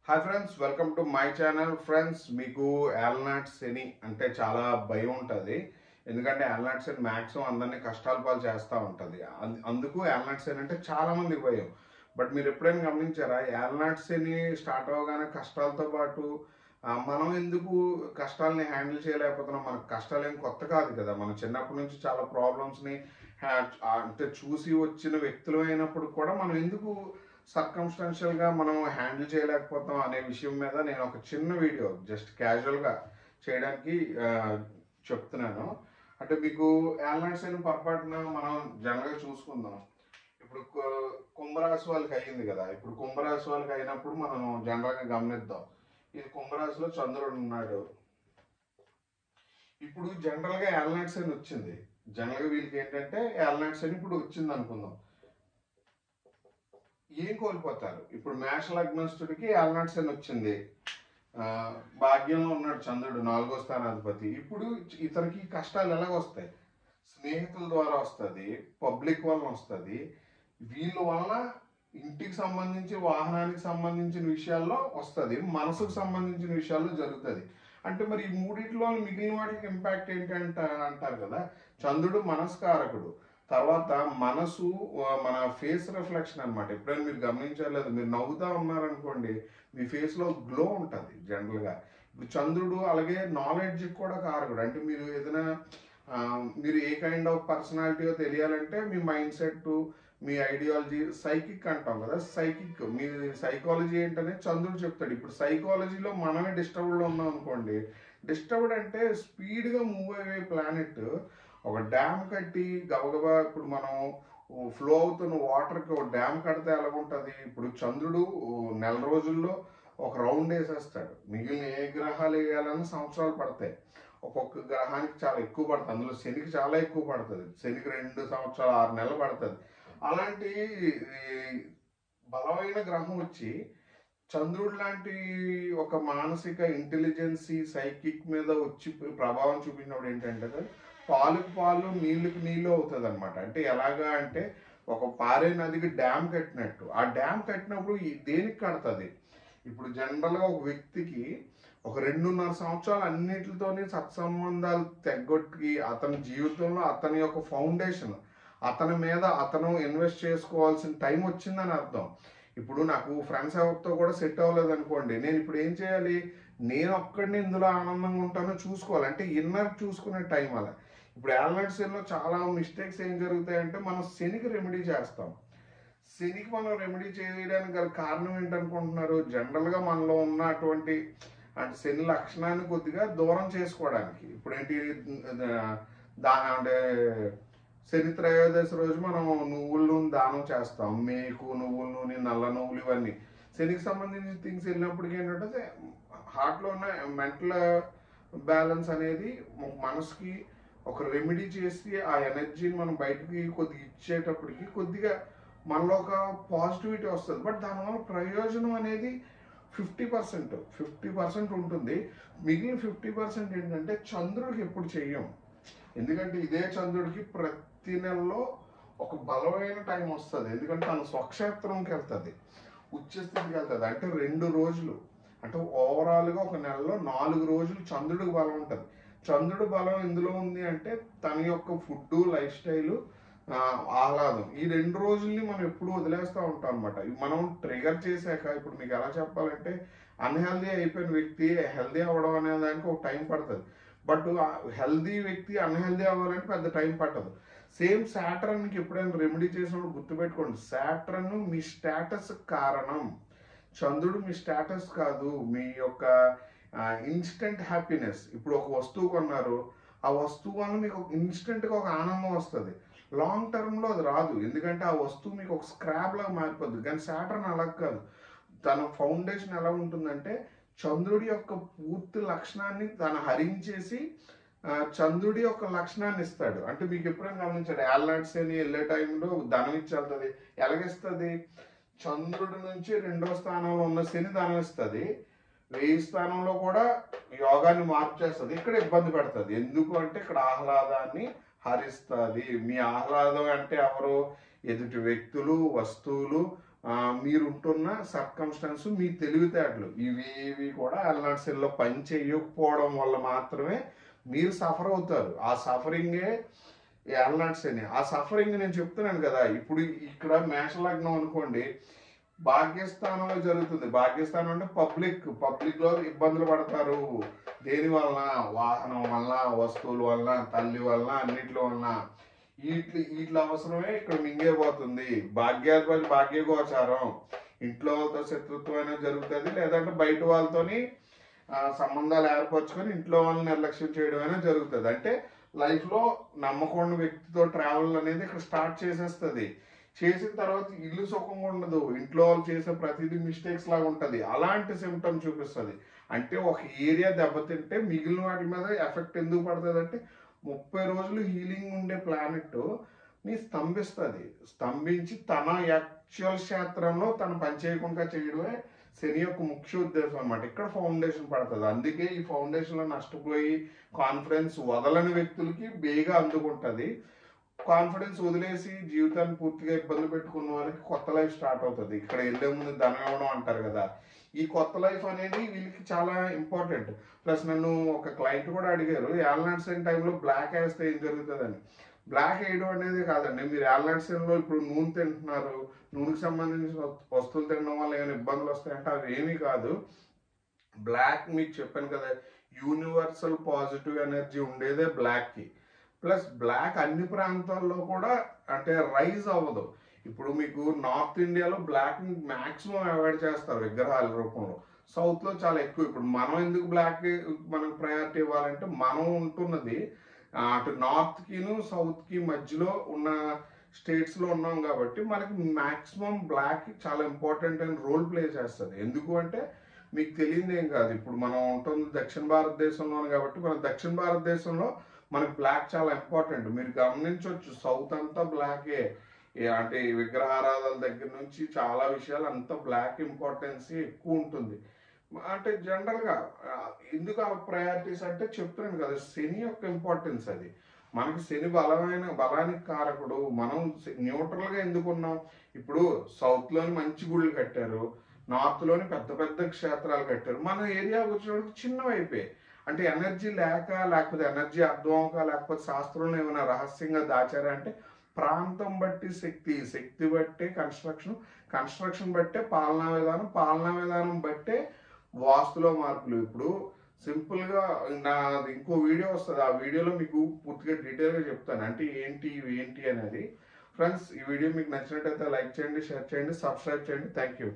Hi friends, welcome to my channel. Friends, మీకు యాల్నాట్ శని అంటే చాలా భయం ఉంటుంది. ఎందుకంటే యాల్నాట్ శని మ్యాక్సిమం అందరినీ కష్టాల పాలు చేస్తూ ఉంటుంది. అందుకు యాల్నాట్ శని అంటే చాలా మందికి భయం. బట్ మీరు ఎప్పుడైనా గమనించారా, యాల్నాట్ శని స్టార్ట్ అవ్వగానే కష్టాలతో పాటు మనం ఎందుకు కష్టాలని హ్యాండిల్ చేయలేకపోతున్నాం? మనకు కష్టాలు ఏం కొత్త కాదు కదా. మనం చిన్నప్పటి నుంచి చాలా ప్రాబ్లమ్స్ని అంటే చూసి వచ్చిన వ్యక్తులు అయినప్పుడు కూడా మనం ఎందుకు సర్కమ్స్టాన్షియల్గా మనం హ్యాండిల్ చేయలేకపోతాం అనే విషయం మీద నేను ఒక చిన్న వీడియో జస్ట్ క్యాజువల్గా చేయడానికి చెప్తున్నాను. అంటే మీకు యాల్నాట్స్ అయిన పొరపాటున మనం జనరల్గా చూసుకుందాం. ఇప్పుడు కుంభరాశి వాళ్ళకి అయ్యింది కదా. ఇప్పుడు కుంభరాశి వాళ్ళకి అయినప్పుడు మనం జనరల్గా గమనిద్దాం. ఇది కుంభరాశిలో చంద్రుడు ఉన్నాడు. ఇప్పుడు జనరల్గా యాల్నాట్స్ అని వచ్చింది. జనరల్గా వీళ్ళకి ఏంటంటే యాల్నాట్స్ అని ఇప్పుడు వచ్చింది అనుకుందాం. ఏం కోల్పోతారు? ఇప్పుడు మేష లగ్నస్తుడికి యాల్నాట్స్ అని వచ్చింది. భాగ్యంలో ఉన్నాడు చంద్రుడు, 4వ స్థానాధిపతి. ఇప్పుడు ఇతనికి కష్టాలు ఎలాగొస్తాయి? స్నేహితుల ద్వారా వస్తుంది, పబ్లిక్ వలన వస్తుంది. వీళ్ళ వల్ల ఇంటికి సంబంధించి, వాహనానికి సంబంధించిన విషయాల్లో వస్తుంది, మనసుకు సంబంధించిన విషయాల్లో జరుగుతుంది. అంటే మరి ఈ మూడిట్లో మిగిలిన వాటికి ఇంపాక్ట్ ఏంటంటే అంటారు కదా, చంద్రుడు మనస్కారకుడు. తర్వాత మనసు మన ఫేస్ రిఫ్లెక్షన్ అనమాట. ఎప్పుడైనా మీరు గమనించలేదు, మీరు నవ్వుతా ఉన్నారనుకోండి, మీ ఫేస్లో గ్లో ఉంటుంది జనరల్గా. ఇప్పుడు చంద్రుడు అలాగే నాలెడ్జ్కి కూడా కారకుడు. అంటే మీరు ఏదైనా మీరు ఏ కైండ్ ఆఫ్ పర్సనాలిటీయో తెలియాలంటే మీ మైండ్ సెట్, మీ ఐడియాలజీ, సైకిక్ అంటాం కదా, సైకిక్ మీ సైకాలజీ ఏంటనే చంద్రుడు చెప్తాడు. ఇప్పుడు సైకాలజీలో మనమే డిస్టర్బ్డ్లో ఉన్నాం అనుకోండి. డిస్టర్బ్డ్ అంటే స్పీడ్గా మూవ్ అయ్యే ప్లానెట్. ఒక డ్యామ్ కట్టి గబగబా, ఇప్పుడు మనం ఫ్లో అవుతున్న వాటర్కి ఒక డ్యామ్ కడితే ఎలాగుంటుంది? ఇప్పుడు చంద్రుడు నెల రోజుల్లో ఒక రౌండ్ వేసేస్తాడు. మిగిలిన ఏ గ్రహాలు వేయాలని సంవత్సరాలు పడతాయి. ఒక్కొక్క గ్రహానికి చాలా ఎక్కువ పడుతుంది. అందులో శనికి చాలా ఎక్కువ పడుతుంది. శనికి 2 సంవత్సరాలు 6 నెలలు పడుతుంది. అలాంటి బలమైన గ్రహం వచ్చి చంద్రుడు లాంటి ఒక మానసిక ఇంటెలిజెన్సీ సైకిక్ మీద వచ్చి ప్రభావం చూపించినప్పుడు ఏంటంటే పాలుకు పాలు, నీళ్ళకి నీళ్ళు అవుతుంది అనమాట. అంటే ఎలాగా అంటే ఒక పారే నదికి డ్యామ్ కట్టినట్టు. ఆ డ్యామ్ కట్టినప్పుడు దేనికి కడుతుంది? ఇప్పుడు జనరల్గా ఒక వ్యక్తికి ఒక 2.5 సంవత్సరాలు అన్నిటితోనే సత్సంబంధాలు తెగొట్టి అతని జీవితంలో అతని యొక్క ఫౌండేషన్, అతని మీద అతను ఇన్వెస్ట్ చేసుకోవాల్సిన టైం వచ్చిందని అర్థం. ఇప్పుడు నాకు ఫ్రెండ్స్ ఎవరితో కూడా సెట్ అవ్వలేదు అనుకోండి, నేను ఇప్పుడు ఏం చేయాలి? నేను ఒక్కడిని ఇందులో ఆనందంగా ఉంటానో చూసుకోవాలి. అంటే ఇన్నర్ చూసుకునే టైం అలా. ఇప్పుడు యాల్నాట్ శనిలో చాలా మిస్టేక్స్ ఏం జరుగుతాయంటే మనం శనికి రెమెడీ చేస్తాం. శనికి మనం రెమెడీ చేయడానికి గల కారణం ఏంటనుకుంటున్నారు? జనరల్గా మనలో ఉన్నటువంటి అంటే శని లక్షణాన్ని కొద్దిగా దూరం చేసుకోవడానికి. ఇప్పుడు ఏంటి అంటే శని త్రయోదశి రోజు మనం నువ్వుల నూనె దానం చేస్తాం. మేకు, నువ్వుల నూనె, నల్ల నువ్వులు, ఇవన్నీ శనికి సంబంధించిన థింగ్స్ వెళ్ళినప్పటికీ ఏంటంటే హార్ట్లో ఉన్న మెంటల్ బ్యాలెన్స్ అనేది మనసుకి ఒక రెమెడీ చేసి ఆ ఎనర్జీని మనం బయటకి కొద్దిగా ఇచ్చేటప్పటికి కొద్దిగా మనలో ఒక పాజిటివిటీ వస్తుంది. బట్ దానివల్ల ప్రయోజనం అనేది 50% ఉంటుంది. మిగిలిన 50% ఏంటంటే చంద్రుడికి ఎప్పుడు చెయ్యం. ఎందుకంటే ఇదే చంద్రుడికి ప్రతి నెలలో ఒక బలమైన టైం వస్తుంది. ఎందుకంటే తన స్వక్షేత్రంకి వెళ్తుంది, ఉచ్చస్థితికి వెళ్తుంది. అంటే 2 రోజులు, అంటే ఓవరాల్గా ఒక నెలలో 4 రోజులు చంద్రుడికి బలం ఉంటుంది. చంద్రుడు బలం ఎందులో ఉంది అంటే తన యొక్క ఫుడ్, లైఫ్ స్టైలు, ఆహ్లాదం. ఈ 2 రోజుల్ని మనం ఎప్పుడు వదిలేస్తూ ఉంటాం అనమాట. మనం ట్రిగర్ చేశాక, ఇప్పుడు మీకు ఎలా చెప్పాలంటే అన్హెల్దీ అయిపోయిన వ్యక్తి హెల్దీ అవ్వడం అనే దానికి ఒక టైం పడుతుంది. బట్ హెల్దీ వ్యక్తి అన్హెల్దీ అవ్వాలంటే పెద్ద టైం పట్టదు. సేమ్ సాటర్న్కి ఎప్పుడైనా రెమెడీ చేసినప్పుడు గుర్తుపెట్టుకోండి, సాటర్న్ మీ స్టేటస్ కారణం, చంద్రుడు మీ స్టేటస్ కాదు, మీ యొక్క ఇన్స్టెంట్ హ్యాపీనెస్. ఇప్పుడు ఒక వస్తువు కొన్నారు, ఆ వస్తువు వల్ల మీకు ఇన్స్టెంట్గా ఒక ఆనందం వస్తుంది. లాంగ్ టర్మ్లో అది రాదు, ఎందుకంటే ఆ వస్తువు మీకు ఒక స్క్రాప్ లాగా మారిపోద్ది. కానీ సాటర్న్ అలా కాదు. తన ఫౌండేషన్ ఎలా ఉంటుందంటే చంద్రుడి యొక్క పూర్తి లక్షణాన్ని తను హరించేసి చంద్రుడి యొక్క లక్షణాన్ని ఇస్తాడు. అంటే మీకు ఎప్పుడైనా గమనించాడు, యాల్నాట్స్ అని వెళ్ళే టైంలో ధనం ఇచ్చి వెళ్తుంది. ఎలాగిస్తుంది? చంద్రుడి నుంచి 2వ స్థానంలో ఉన్న శని ధనం ఇస్తుంది. 1000 స్థానంలో కూడా యోగాన్ని మార్పు చేస్తుంది. ఇక్కడ ఇబ్బంది పెడుతుంది. ఎందుకు అంటే ఇక్కడ ఆహ్లాదాన్ని హరిస్తుంది. మీ ఆహ్లాదం అంటే ఎవరు? ఎదుటి వ్యక్తులు, వస్తువులు, మీరుంటున్న సర్కమ్స్టాన్స్, మీ తెలివితేటలు ఇవి కూడా ఎల్నాట్స్లో పని చేయకపోవడం వల్ల మాత్రమే మీరు సఫర్ అవుతారు. ఆ సఫరింగే ఎల్నాట్స్ అని. ఆ సఫరింగ్ నేను చెప్తున్నాను కదా. ఇప్పుడు ఇక్కడ మేషలగ్నం అనుకోండి, భాగ్యస్థానంలో జరుగుతుంది. భాగ్యస్థానం అంటే పబ్లిక్ లో ఇబ్బందులు పడతారు. దేని వలన? వాహనం వలన, వస్తువుల వలన, తల్లి వలన, అన్నిటి వలన. వీటి అవసరమే ఇక్కడ మింగేపోతుంది. భాగ్యాధిపతి భాగ్య గోచారం, ఇంట్లో వాళ్ళతో శత్రుత్వం అనేది జరుగుతుంది. లేదంటే బయట వాళ్ళతోని సంబంధాలు ఏర్పరచుకొని ఇంట్లో వాళ్ళని నిర్లక్ష్యం చేయడం అనేది జరుగుతుంది. అంటే లైఫ్ లో నమ్మకం వ్యక్తితో ట్రావెల్ అనేది ఇక్కడ స్టార్ట్ చేసేస్తుంది. చేసిన తర్వాత ఇల్లు సుఖంగా ఉండదు, ఇంట్లో వాళ్ళు చేసే ప్రతిదీ మిస్టేక్స్ లాగా ఉంటుంది. అలాంటి సిమ్టమ్ చూపిస్తుంది. అంటే ఒక ఏరియా దెబ్బతింటే మిగిలిన వాటి మీద ఎఫెక్ట్ ఎందుకు పడుతుంది అంటే 30 రోజులు హీలింగ్ ఉండే ప్లానెట్ ని స్తంభిస్తుంది. స్తంభించి తన యాక్చువల్ క్షేత్రంలో తను పనిచేయకుండా చేయడమే శని యొక్క ముఖ్య ఉద్దేశం అనమాట. ఇక్కడ ఫౌండేషన్ పడుతుంది. అందుకే ఈ ఫౌండేషన్ లో నష్టపోయి కాన్ఫిడెన్స్ వదలని వ్యక్తులకి బేగా అందుకుంటుంది. కాన్ఫిడెన్స్ వదిలేసి జీవితాన్ని పూర్తిగా ఇబ్బంది పెట్టుకున్న వాళ్ళకి కొత్త లైఫ్ స్టార్ట్ అవుతుంది. ఇక్కడ వెళ్ళే ముందు ధనం ఇవ్వడం అంటారు కదా. ఈ కొత్త లైఫ్ అనేది వీళ్ళకి చాలా ఇంపార్టెంట్. ప్లస్ నన్ను ఒక క్లయింట్ కూడా అడిగారు, ఏల్నాట్స్ అయిన టైంలో బ్లాక్ వేస్తే ఏం జరుగుతుందని. బ్లాక్ వేయడం అనేది కాదండి. మీరు ఏల్నాట్స్ లో ఇప్పుడు నూనె తింటున్నారు, నూనెకి సంబంధించిన వస్తువులు తినడం వల్ల ఏమైనా ఇబ్బందులు వస్తాయంటే అవి ఏమీ కాదు. బ్లాక్ మీకు చెప్పాను కదా, యూనివర్సల్ పాజిటివ్ ఎనర్జీ ఉండేదే బ్లాక్ కి. ప్లస్ బ్లాక్ అన్ని ప్రాంతాల్లో కూడా అంటే రైజ్ అవ్వదు. ఇప్పుడు మీకు నార్త్ ఇండియాలో బ్లాక్ మాక్సిమం అవాయిడ్ చేస్తారు విగ్రహాల రూపంలో. సౌత్ లో చాలా ఎక్కువ. ఇప్పుడు మనం ఎందుకు బ్లాక్ మనకు ప్రయారిటీ ఇవ్వాలంటే మనం ఉంటున్నది అటు నార్త్ కిను సౌత్ కి మధ్యలో ఉన్న స్టేట్స్ లో ఉన్నాం కాబట్టి మనకి మాక్సిమం బ్లాక్ చాలా ఇంపార్టెంట్ అండ్ రోల్ ప్లే చేస్తుంది. ఎందుకు అంటే మీకు తెలియదు ఏం కాదు. ఇప్పుడు మనం ఉంటుంది దక్షిణ భారతదేశంలోనే కాబట్టి మన దక్షిణ భారతదేశంలో మనకి బ్లాక్ చాలా ఇంపార్టెంట్. మీరు గమనించవచ్చు సౌత్ అంతా బ్లాకే. అంటే విగ్రహారాధాల దగ్గర నుంచి చాలా విషయాలు అంతా బ్లాక్ ఇంపార్టెన్స్ ఎక్కువ ఉంటుంది. అంటే జనరల్ గా ఎందుకు ఆ ప్రయారిటీస్ అంటే చెప్తున్నాను కదా, శని యొక్క ఇంపార్టెన్స్ అది. మనకి శని బలానికి కారకుడు. మనం న్యూట్రల్ గా ఎందుకు ఉన్నాం? ఇప్పుడు సౌత్ లోని మంచి గుళ్ళు కట్టారు, నార్త్ లోని పెద్ద పెద్ద క్షేత్రాలు కట్టారు. మన ఏరియాకి వచ్చినప్పుడు చిన్నవి అయిపోయాయి. అంటే ఎనర్జీ లేకపోతే ఎనర్జీ అర్థం అవ్వక, లేకపోతే శాస్త్రంలో ఏమైనా రహస్యంగా దాచారా అంటే ప్రాంతం బట్టి శక్తి బట్టే కన్స్ట్రక్షన్ బట్టే పాలనా విధానం బట్టే వాస్తులో మార్పులు. ఇప్పుడు సింపుల్ గా నాది ఇంకో వీడియో వస్తుంది, ఆ వీడియోలో మీకు పూర్తిగా డీటెయిల్ గా చెప్తాను అంటే ఏంటి అనేది. ఫ్రెండ్స్, ఈ వీడియో మీకు నచ్చినట్టయితే లైక్ చేయండి, షేర్ చేయండి, సబ్స్క్రైబ్ చేయండి. Thank you.